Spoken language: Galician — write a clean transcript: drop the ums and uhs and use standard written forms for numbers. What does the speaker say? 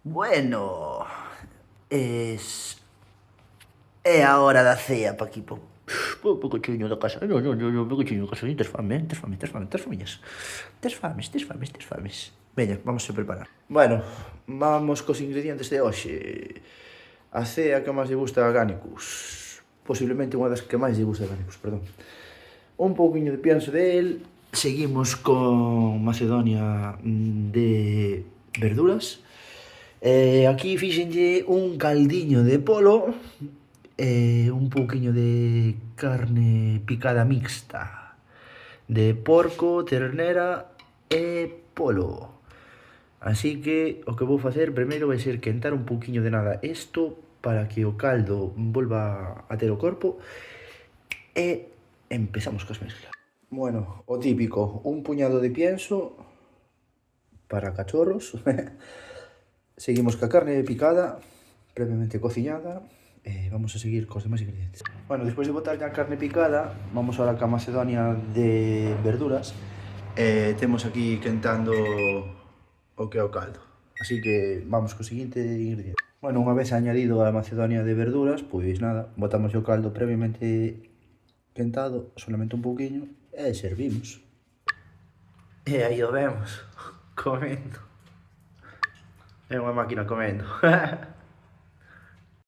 Bueno, es... é a hora da cea, Paquipo. Pequechiño da casa. No, pequechiño da casa. Tes fame, tes fame, tes fame, tes famiñas. Tes fames. Veña, vamos a preparar. Bueno, vamos cos ingredientes de hoxe. A cea que máis lle gusta a Gánicus. Posiblemente unha das que máis lle gusta a Gánicus, perdón. Un pouquiño de pienso de él. Seguimos con Macedonia de verduras. Aquí fíxenlle un caldiño de polo, un pouquiño de carne picada mixta, de porco, ternera e polo. Así que o que vou facer primeiro vai ser quentar un pouquiño de nada isto para que o caldo volva a ter o corpo e empezamos cos mezclas. Bueno, o típico, un puñado de pienso para cachorros. Seguimos ca carne picada, previamente cociñada, e vamos a seguir cos demais ingredientes. Bueno, despois de botar a carne picada, vamos ahora ca macedonia de verduras. Temos aquí quentando o que é o caldo. Así que vamos co seguinte ingrediente. Bueno, unha vez añadido a macedonia de verduras, pois nada, botamos o caldo previamente quentado, solamente un pouquiño, e servimos. E aí o vemos, comendo. É unha máquina comendo.